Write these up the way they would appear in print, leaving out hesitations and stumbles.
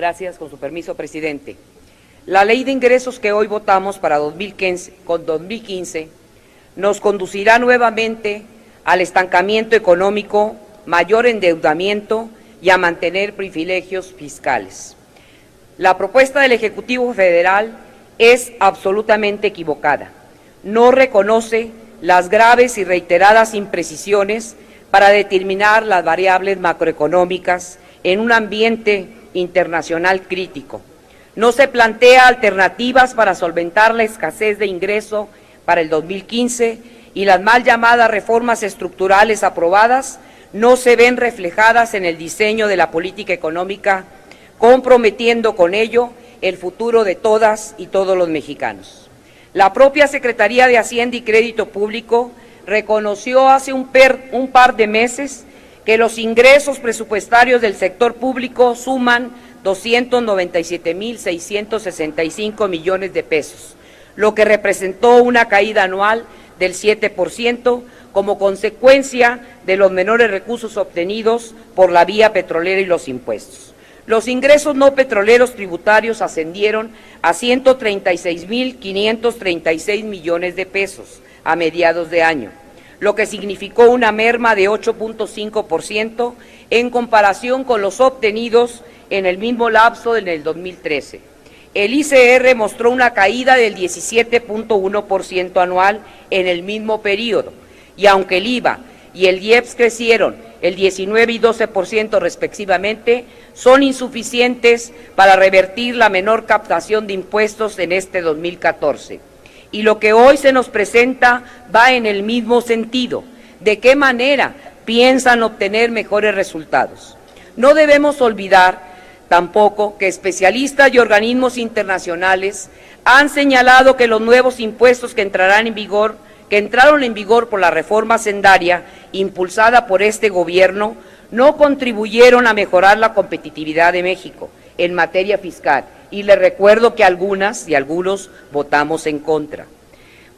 Gracias, con su permiso, presidente. La ley de ingresos que hoy votamos para 2015 nos conducirá nuevamente al estancamiento económico, mayor endeudamiento y a mantener privilegios fiscales. La propuesta del Ejecutivo Federal es absolutamente equivocada. No reconoce las graves y reiteradas imprecisiones para determinar las variables macroeconómicas en un ambiente internacional crítico. No se plantea alternativas para solventar la escasez de ingreso para el 2015 y las mal llamadas reformas estructurales aprobadas no se ven reflejadas en el diseño de la política económica, comprometiendo con ello el futuro de todas y todos los mexicanos. La propia Secretaría de Hacienda y Crédito Público reconoció hace un par de meses que los ingresos presupuestarios del sector público suman 297.665 millones de pesos, lo que representó una caída anual del 7% como consecuencia de los menores recursos obtenidos por la vía petrolera y los impuestos. Los ingresos no petroleros tributarios ascendieron a 136.536 millones de pesos a mediados de año, lo que significó una merma de 8.5% en comparación con los obtenidos en el mismo lapso en el 2013. El ICR mostró una caída del 17.1% anual en el mismo periodo, y aunque el IVA y el IEPS crecieron el 19 y 12% respectivamente, son insuficientes para revertir la menor captación de impuestos en este 2014. Y lo que hoy se nos presenta va en el mismo sentido. ¿De qué manera piensan obtener mejores resultados? No debemos olvidar tampoco que especialistas y organismos internacionales han señalado que los nuevos impuestos que entraron en vigor por la reforma hacendaria impulsada por este gobierno no contribuyeron a mejorar la competitividad de México en materia fiscal, y les recuerdo que algunas y algunos votamos en contra.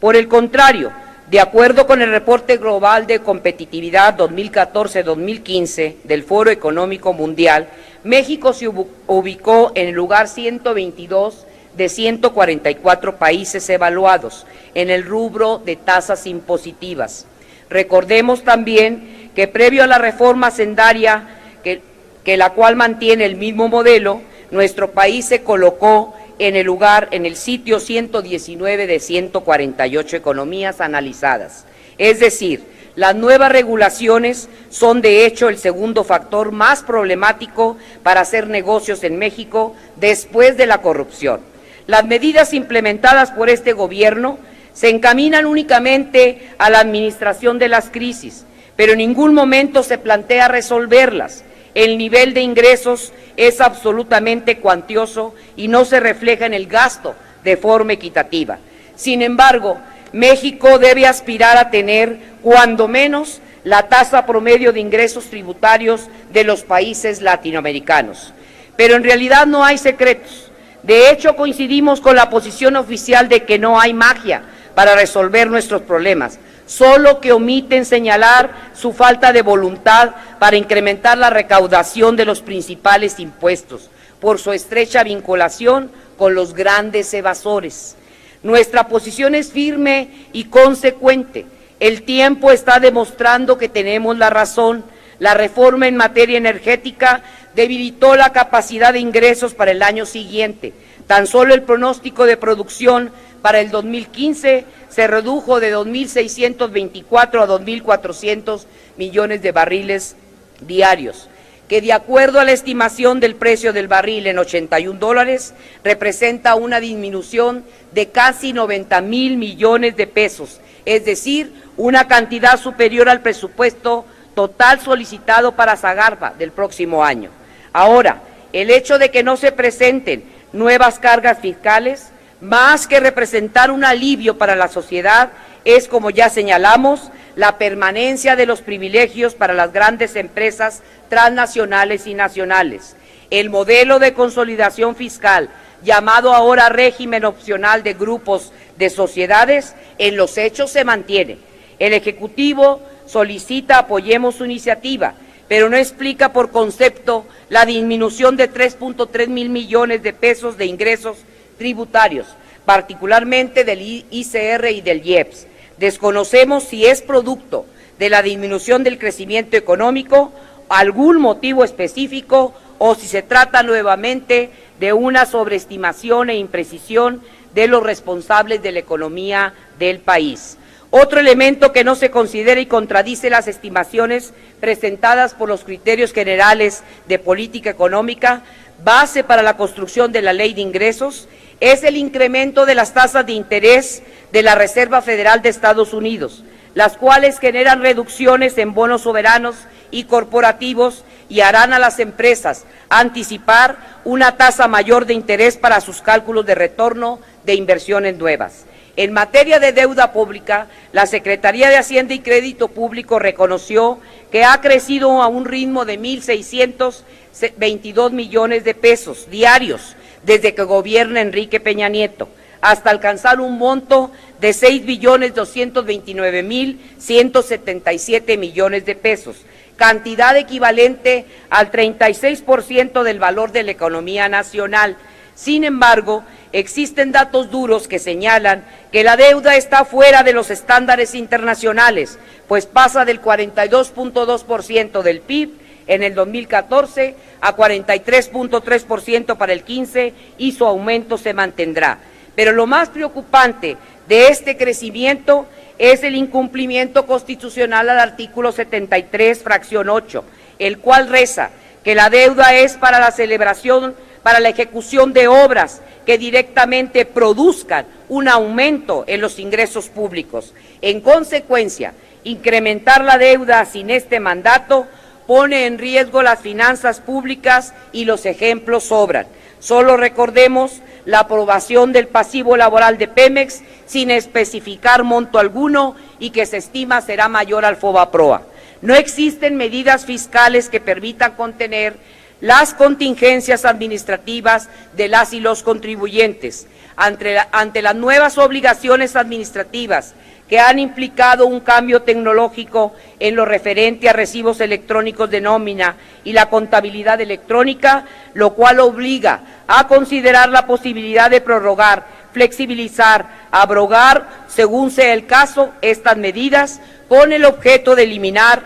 Por el contrario, de acuerdo con el Reporte Global de Competitividad 2014-2015 del Foro Económico Mundial, México se ubicó en el lugar 122 de 144 países evaluados en el rubro de tasas impositivas. Recordemos también que previo a la reforma hacendaria, que la cual mantiene el mismo modelo, nuestro país se colocó en el sitio 119 de 148 economías analizadas. Es decir, las nuevas regulaciones son de hecho el segundo factor más problemático para hacer negocios en México después de la corrupción. Las medidas implementadas por este gobierno se encaminan únicamente a la administración de las crisis, pero en ningún momento se plantea resolverlas. El nivel de ingresos es absolutamente cuantioso y no se refleja en el gasto de forma equitativa. Sin embargo, México debe aspirar a tener, cuando menos, la tasa promedio de ingresos tributarios de los países latinoamericanos. Pero en realidad no hay secretos. De hecho, coincidimos con la posición oficial de que no hay magia para resolver nuestros problemas, solo que omiten señalar su falta de voluntad para incrementar la recaudación de los principales impuestos, por su estrecha vinculación con los grandes evasores. Nuestra posición es firme y consecuente. El tiempo está demostrando que tenemos la razón. La reforma en materia energética debilitó la capacidad de ingresos para el año siguiente. Tan solo el pronóstico de producción para el 2015 se redujo de 2.624 a 2.400 millones de barriles diarios, que de acuerdo a la estimación del precio del barril en $81, representa una disminución de casi 90.000 millones de pesos, es decir, una cantidad superior al presupuesto total solicitado para Zagarpa del próximo año. Ahora, el hecho de que no se presenten nuevas cargas fiscales, más que representar un alivio para la sociedad, es, como ya señalamos, la permanencia de los privilegios para las grandes empresas transnacionales y nacionales. El modelo de consolidación fiscal, llamado ahora régimen opcional de grupos de sociedades, en los hechos se mantiene. El Ejecutivo solicita apoyemos su iniciativa, pero no explica por concepto la disminución de 3.3 mil millones de pesos de ingresos tributarios, particularmente del ICR y del IEPS. Desconocemos si es producto de la disminución del crecimiento económico, algún motivo específico, o si se trata nuevamente de una sobreestimación e imprecisión de los responsables de la economía del país. Otro elemento que no se considera y contradice las estimaciones presentadas por los criterios generales de política económica, base para la construcción de la ley de ingresos, es el incremento de las tasas de interés de la Reserva Federal de Estados Unidos, las cuales generan reducciones en bonos soberanos y corporativos y harán a las empresas anticipar una tasa mayor de interés para sus cálculos de retorno de inversiones nuevas. En materia de deuda pública, la Secretaría de Hacienda y Crédito Público reconoció que ha crecido a un ritmo de 1.622 millones de pesos diarios desde que gobierna Enrique Peña Nieto, hasta alcanzar un monto de 6.229.177 millones de pesos, cantidad equivalente al 36% del valor de la economía nacional. Sin embargo, existen datos duros que señalan que la deuda está fuera de los estándares internacionales, pues pasa del 42.2% del PIB en el 2014 a 43.3% para el 15 y su aumento se mantendrá. Pero lo más preocupante de este crecimiento es el incumplimiento constitucional al artículo 73, fracción 8, el cual reza que la deuda es para la ejecución de obras que directamente produzcan un aumento en los ingresos públicos. En consecuencia, incrementar la deuda sin este mandato pone en riesgo las finanzas públicas y los ejemplos sobran. Solo recordemos la aprobación del pasivo laboral de Pemex sin especificar monto alguno y que se estima será mayor al FOBAPROA. No existen medidas fiscales que permitan contener las contingencias administrativas de las y los contribuyentes. Ante las nuevas obligaciones administrativas que han implicado un cambio tecnológico en lo referente a recibos electrónicos de nómina y la contabilidad electrónica, lo cual obliga a considerar la posibilidad de prorrogar, flexibilizar, abrogar, según sea el caso, estas medidas, con el objeto de eliminar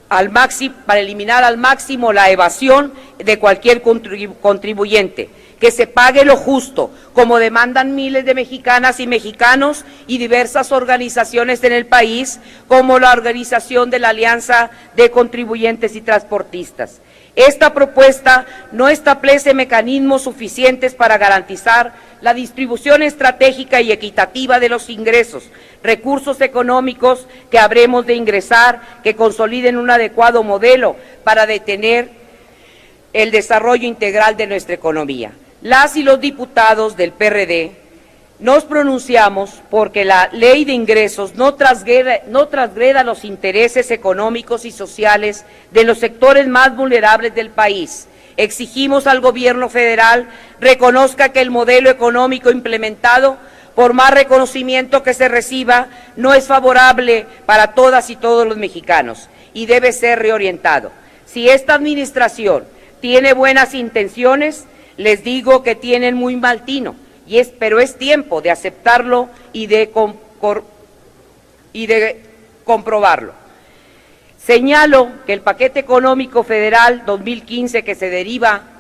al máximo la evasión de cualquier contribuyente, que se pague lo justo, como demandan miles de mexicanas y mexicanos y diversas organizaciones en el país, como la Organización de la Alianza de Contribuyentes y Transportistas. Esta propuesta no establece mecanismos suficientes para garantizar la distribución estratégica y equitativa de los ingresos, recursos económicos que habremos de ingresar, que consoliden un adecuado modelo para detener el desarrollo integral de nuestra economía. Las y los diputados del PRD nos pronunciamos porque la ley de ingresos no transgreda los intereses económicos y sociales de los sectores más vulnerables del país. Exigimos al gobierno federal reconozca que el modelo económico implementado, por más reconocimiento que se reciba, no es favorable para todas y todos los mexicanos y debe ser reorientado. Si esta administración tiene buenas intenciones, les digo que tienen muy mal tino, pero es tiempo de aceptarlo y de comprobarlo. Señalo que el paquete económico federal 2015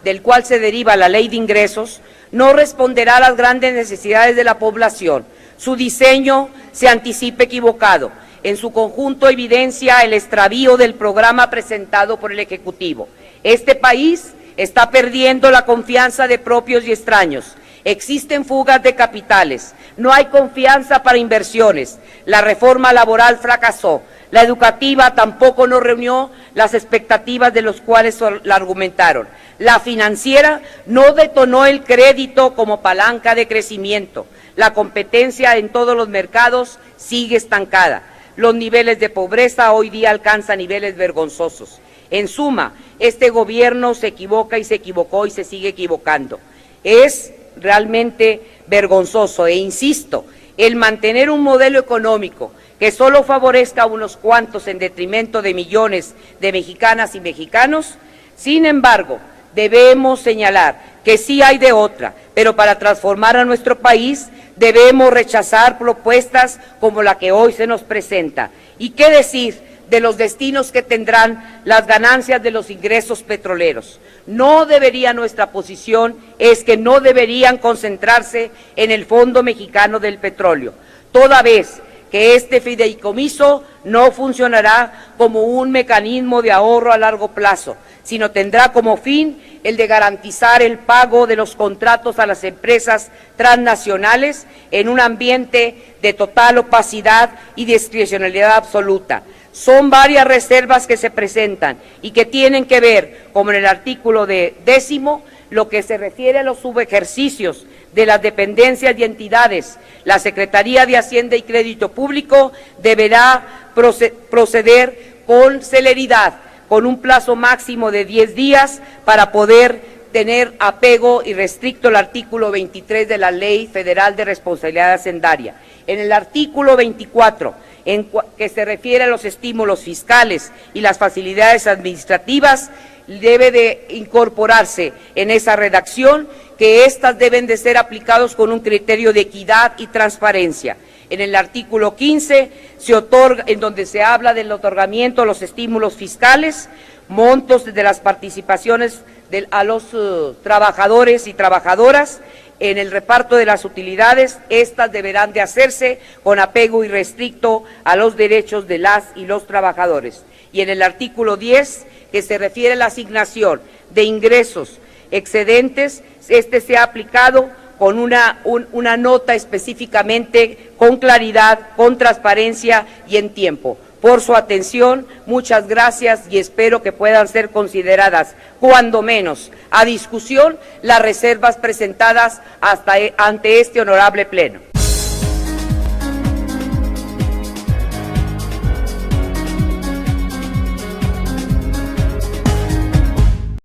del cual se deriva la ley de ingresos no responderá a las grandes necesidades de la población. Su diseño se anticipa equivocado. En su conjunto evidencia el extravío del programa presentado por el Ejecutivo. Este país está perdiendo la confianza de propios y extraños. Existen fugas de capitales, no hay confianza para inversiones, la reforma laboral fracasó, la educativa tampoco no reunió las expectativas de los cuales la argumentaron, la financiera no detonó el crédito como palanca de crecimiento, la competencia en todos los mercados sigue estancada, los niveles de pobreza hoy día alcanzan niveles vergonzosos. En suma, este gobierno se equivoca y se equivocó y se sigue equivocando. Es realmente vergonzoso e insisto el mantener un modelo económico que solo favorezca a unos cuantos en detrimento de millones de mexicanas y mexicanos. Sin embargo, debemos señalar que sí hay de otra, pero para transformar a nuestro país debemos rechazar propuestas como la que hoy se nos presenta. ¿Y qué decir de los destinos que tendrán las ganancias de los ingresos petroleros? Nuestra posición es que no deberían concentrarse en el Fondo Mexicano del Petróleo, toda vez que este fideicomiso no funcionará como un mecanismo de ahorro a largo plazo, sino tendrá como fin el de garantizar el pago de los contratos a las empresas transnacionales en un ambiente de total opacidad y discrecionalidad absoluta. Son varias reservas que se presentan y que tienen que ver, como en el artículo 10, lo que se refiere a los subejercicios de las dependencias y entidades. La Secretaría de Hacienda y Crédito Público deberá proceder con celeridad, con un plazo máximo de 10 días para poder tener apego irrestricto al artículo 23 de la Ley Federal de Responsabilidad Hacendaria. En el artículo 24, que se refiere a los estímulos fiscales y las facilidades administrativas, debe de incorporarse en esa redacción que éstas deben de ser aplicados con un criterio de equidad y transparencia. En el artículo 15 se otorga, en donde se habla del otorgamiento de los estímulos fiscales, montos de las participaciones a los trabajadores y trabajadoras en el reparto de las utilidades. Estas deberán de hacerse con apego irrestricto a los derechos de las y los trabajadores. Y en el artículo 10, que se refiere a la asignación de ingresos excedentes, se ha aplicado con una nota específicamente, con claridad, con transparencia y en tiempo. Por su atención, muchas gracias y espero que puedan ser consideradas, cuando menos, a discusión las reservas presentadas ante este honorable Pleno.